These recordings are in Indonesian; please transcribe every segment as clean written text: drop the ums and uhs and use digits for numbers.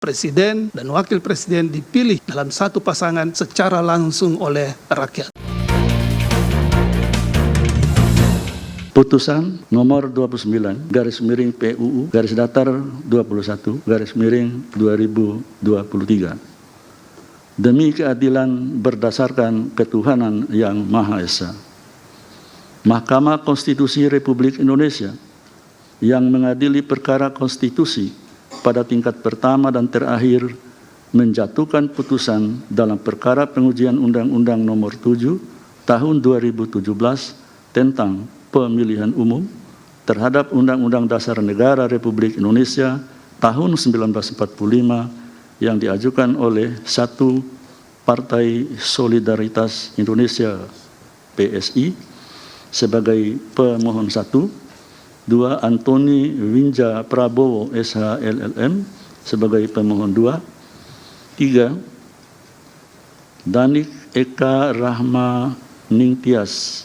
presiden dan wakil presiden dipilih dalam satu pasangan secara langsung oleh rakyat. Putusan nomor 29 garis miring PUU garis datar 21 garis miring 2023. Demi keadilan berdasarkan ketuhanan yang Maha Esa, Mahkamah Konstitusi Republik Indonesia yang mengadili perkara konstitusi pada tingkat pertama dan terakhir menjatuhkan putusan dalam perkara pengujian Undang-Undang Nomor 7 Tahun 2017 tentang pemilihan umum terhadap Undang-Undang Dasar Negara Republik Indonesia tahun 1945 yang diajukan oleh 1. Partai Solidaritas Indonesia PSI sebagai pemohon 1, 2. Antoni Winja Prabowo SH LLM sebagai pemohon 2, 3. Danik Eka Rahma Ningtyas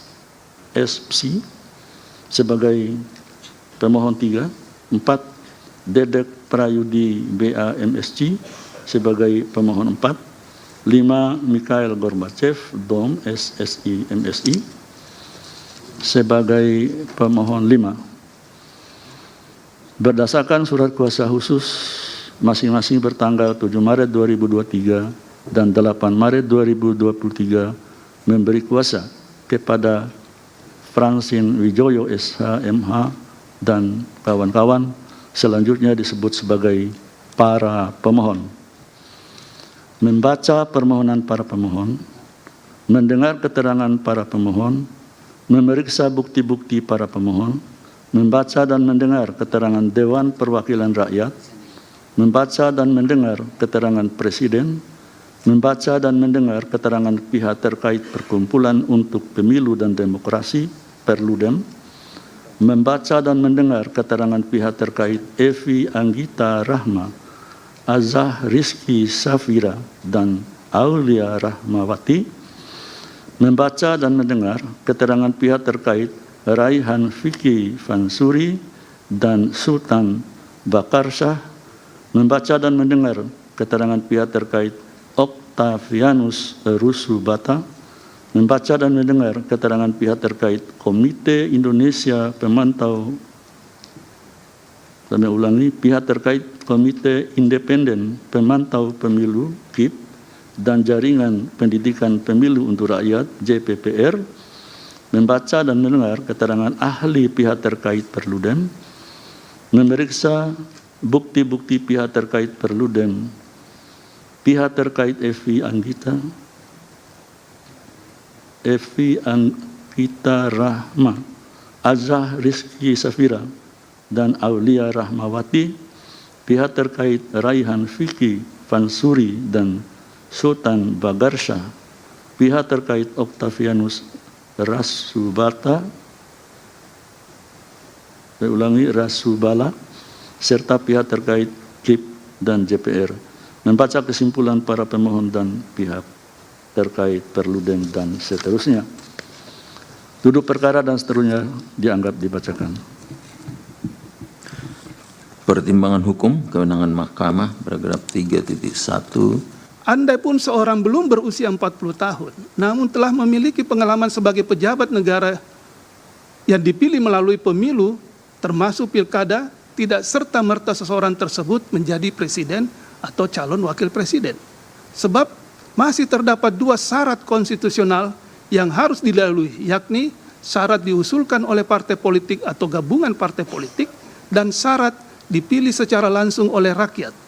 SPC sebagai pemohon 3, 4. Dedek Prayudi BA MSC sebagai pemohon 4, 5. Mikhail Gorbachev DOM SSI MSI sebagai pemohon 5. Berdasarkan surat kuasa khusus masing-masing bertanggal 7 Maret 2023 dan 8 Maret 2023 memberi kuasa kepada Francine Wijoyo SH MH dan kawan-kawan selanjutnya disebut sebagai para pemohon. Membaca permohonan para pemohon, mendengar keterangan para pemohon, memeriksa bukti-bukti para pemohon, membaca dan mendengar keterangan Dewan Perwakilan Rakyat, membaca dan mendengar keterangan Presiden, membaca dan mendengar keterangan pihak terkait Perkumpulan untuk Pemilu dan Demokrasi Perludem, membaca dan mendengar keterangan pihak terkait Evi Anggita Rahma, Azah Rizky Safira dan Aulia Rahmawati, membaca dan mendengar keterangan pihak terkait Raihan Vicky Fansuri dan Sultan Bakarsyah, membaca dan mendengar keterangan pihak terkait Octavianus Rusubata, membaca dan mendengar keterangan pihak terkait Komite Indonesia Pemantau, pihak terkait Komite Independen Pemantau Pemilu KIP dan Jaringan Pendidikan Pemilu untuk Rakyat JPPR, membaca dan mendengar keterangan ahli pihak terkait Perludem, memeriksa bukti-bukti pihak terkait Perludem, pihak terkait Evi Anggita Rahma, Azah Rizky Safira dan Aulia Rahmawati, pihak terkait Raihan Vicky Fansuri dan Sultan Bagarsyah, pihak terkait Octavianus Rasubata, Rasubala, serta pihak terkait KIP dan JPR, membaca kesimpulan para pemohon dan pihak terkait Perludem dan seterusnya. Duduk perkara dan seterusnya dianggap dibacakan. Pertimbangan hukum kewenangan mahkamah paragraf 3.1. Andai pun seorang belum berusia 40 tahun, namun telah memiliki pengalaman sebagai pejabat negara yang dipilih melalui pemilu, termasuk pilkada, tidak serta-merta seseorang tersebut menjadi presiden atau calon wakil presiden. Sebab masih terdapat 2 syarat konstitusional yang harus dilalui, yakni syarat diusulkan oleh partai politik atau gabungan partai politik dan syarat dipilih secara langsung oleh rakyat.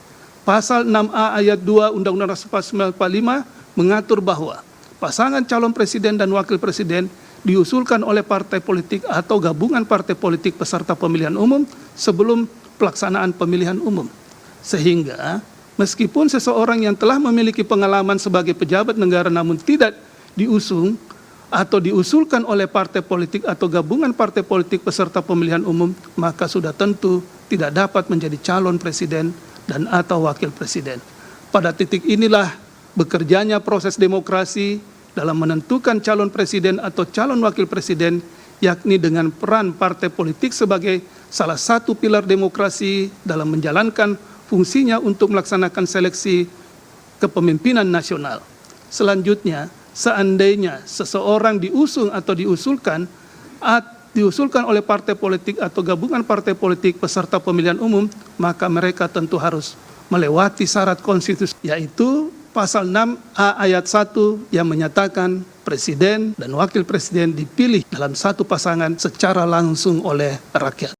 Pasal 6A ayat 2 Undang-Undang Dasar 1945 mengatur bahwa pasangan calon presiden dan wakil presiden diusulkan oleh partai politik atau gabungan partai politik peserta pemilihan umum sebelum pelaksanaan pemilihan umum. Sehingga meskipun seseorang yang telah memiliki pengalaman sebagai pejabat negara namun tidak diusung atau diusulkan oleh partai politik atau gabungan partai politik peserta pemilihan umum, maka sudah tentu tidak dapat menjadi calon presiden dan atau wakil presiden. Pada titik inilah bekerjanya proses demokrasi dalam menentukan calon presiden atau calon wakil presiden, yakni dengan peran partai politik sebagai salah satu pilar demokrasi dalam menjalankan fungsinya untuk melaksanakan seleksi kepemimpinan nasional. Selanjutnya, seandainya seseorang diusung atau diusulkan oleh partai politik atau gabungan partai politik peserta pemilihan umum, maka mereka tentu harus melewati syarat konstitusi, yaitu pasal 6A ayat 1 yang menyatakan presiden dan wakil presiden dipilih dalam satu pasangan secara langsung oleh rakyat.